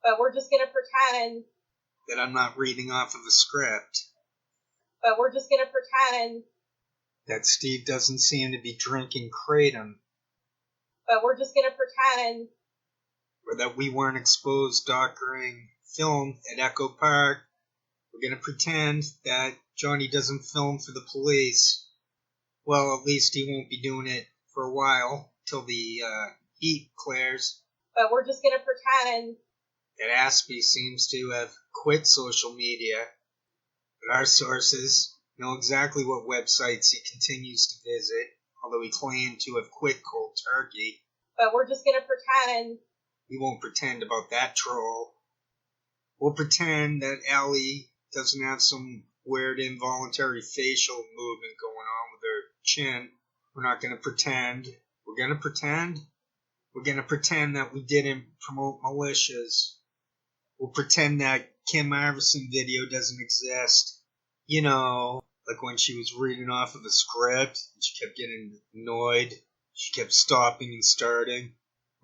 But we're just gonna pretend that I'm not reading off of a script. But we're just gonna pretend that Steve doesn't seem to be drinking kratom. But we're just gonna pretend or that we weren't exposed doctoring film at Echo Park. We're going to pretend that Johnny doesn't film for the police. Well, at least he won't be doing it for a while, till the heat clears. But we're just going to pretend that Aspie seems to have quit social media. But our sources know exactly what websites he continues to visit, although he claimed to have quit cold turkey. But we're just going to pretend. We won't pretend about that troll. We'll pretend that Allie doesn't have some weird involuntary facial movement going on with her chin. We're not going to pretend. We're going to pretend. We're going to pretend that we didn't promote militias. We'll pretend that Kim Iverson video doesn't exist. You know, like when she was reading off of a script and she kept getting annoyed. She kept stopping and starting.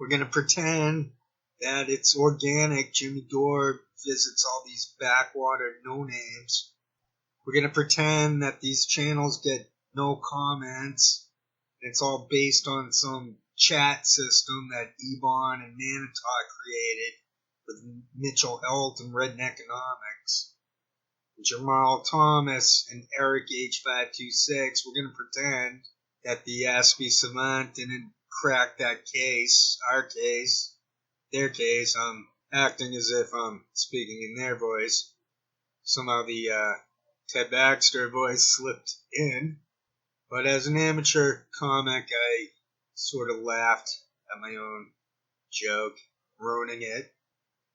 We're going to pretend that it's organic. Jimmy Dore visits all these backwater no-names. We're going to pretend that these channels get no comments. It's all based on some chat system that Ebon and Manitou created with Mitchell Helt and Redneck Economics. Jamal Thomas and Eric H526, we're going to pretend that the Aspie Savant didn't crack that case, our case, their case. I'm acting as if I'm speaking in their voice. Somehow the Ted Baxter voice slipped in. But as an amateur comic, I sort of laughed at my own joke, ruining it,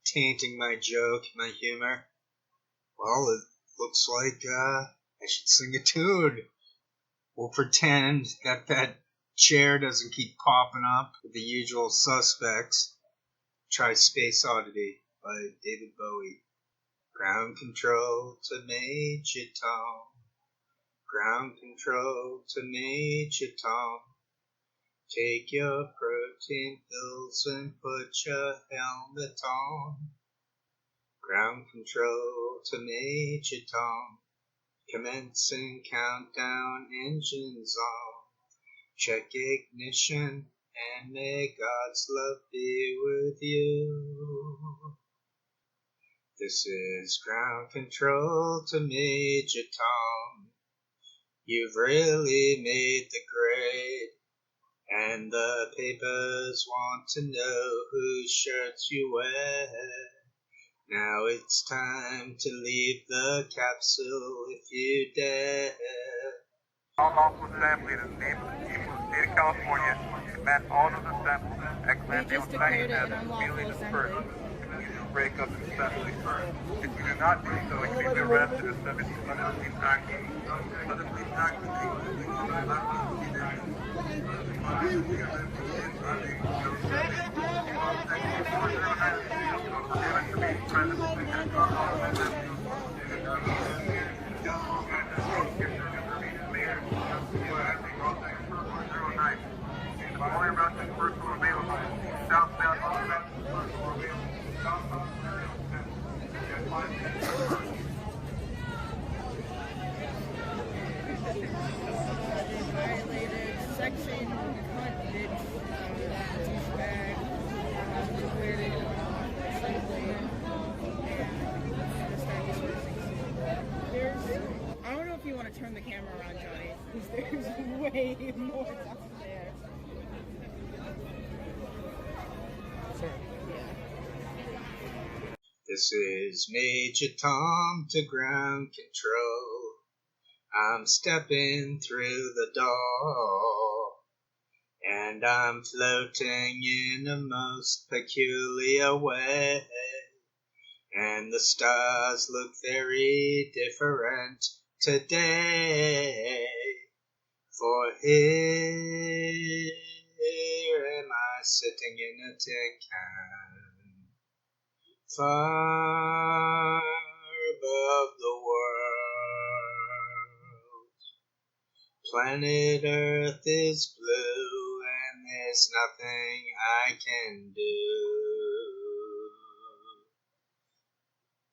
tainting my joke, my humor. Well, it looks like I should sing a tune. We'll pretend that that chair doesn't keep popping up with the usual suspects. Try Space Oddity by David Bowie. Ground control to Major Tom. Ground control to Major Tom. Take your protein pills and put your helmet on. Ground control to Major Tom. Commencing countdown, engines on. Check ignition, and may God's love be with you. This is ground control to Major Tom. You've really made the grade, and the papers want to know whose shirts you wear. Now it's time to leave the capsule if you dare. All lawful assembly in the name of the people of the state of California command all those assembled and command they will sign as immediately dispersed if you do break up the assembly. If you do not do so, you may be arrested or subject to other police action. Other police action including I don't know if you want to turn the camera around, Johnny, because there's way more stuff there. This is Major Tom to ground control. I'm stepping through the door, and I'm floating in a most peculiar way. And the stars look very different today. For here am I sitting in a tin can, far above the world. Planet Earth is blue, and there's nothing I can do.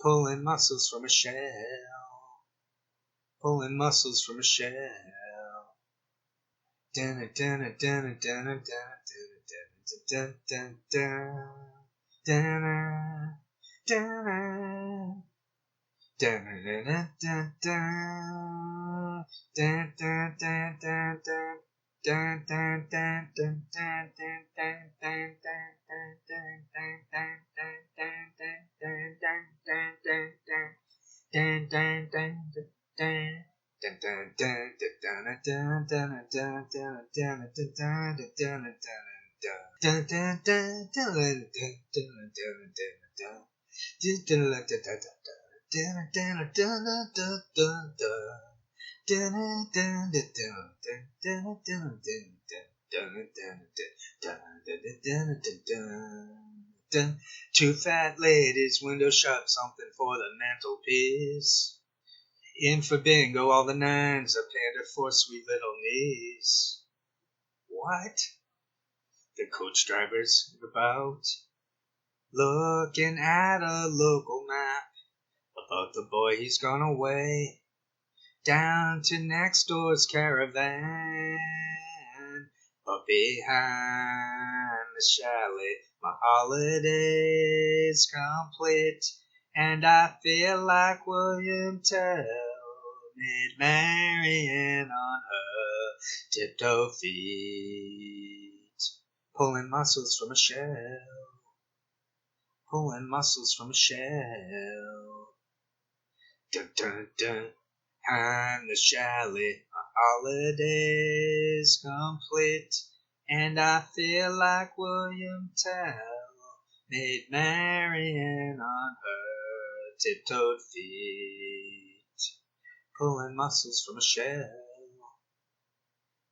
Pulling muscles from a shell. Pulling muscles from a shell. Dun dun dun dun dun dun dun dun dun dun dun. Dun dun dun dun dun dun dun dun dun. Dun dun dun dun dun dun dun dun dun dun dun dun dun dun dun dun dun dun. Dun dun dun dun. Dun dun dun dun dun dun dun dun dun dun dun dun dun dun dun dun dun dun dun. Two fat ladies, window shut, something for the mantelpiece. In for bingo, all the nines, a panda for sweet little knees. What? The coach driver's about, looking at a local map about the boy he's gone away, down to next door's caravan. But behind the chalet, my holiday's complete, and I feel like William Tell made Marian on her tiptoe feet. Pulling muscles from a shell. Pulling muscles from a shell. Dun dun dun. Behind the chalet, my holiday's complete, and I feel like William Tell made Marian on her tiptoed feet. Pulling muscles from a shell.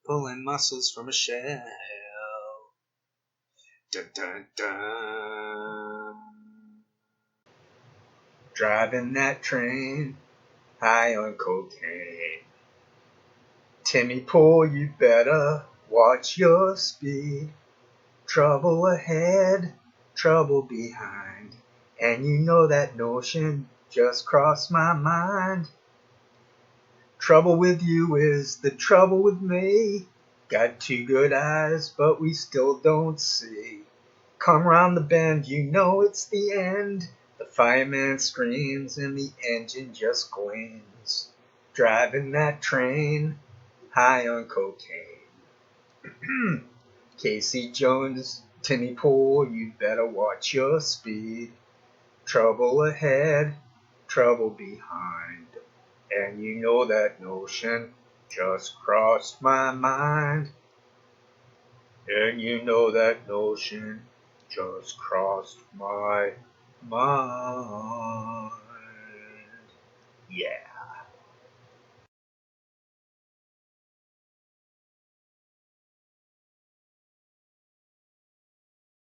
Pulling muscles from a shell. Dun dun dun. Driving that train, high on cocaine. Timmy Pool, you better watch your speed. Trouble ahead, trouble behind. And you know that notion just crossed my mind. Trouble with you is the trouble with me. Got two good eyes, but we still don't see. Come round the bend, you know it's the end. The fireman screams and the engine just gleams. Driving that train, high on cocaine. Casey Jones, Timmy Pool, you better watch your speed. Trouble ahead, trouble behind. And you know that notion just crossed my mind. And you know that notion just crossed my mind. Yeah.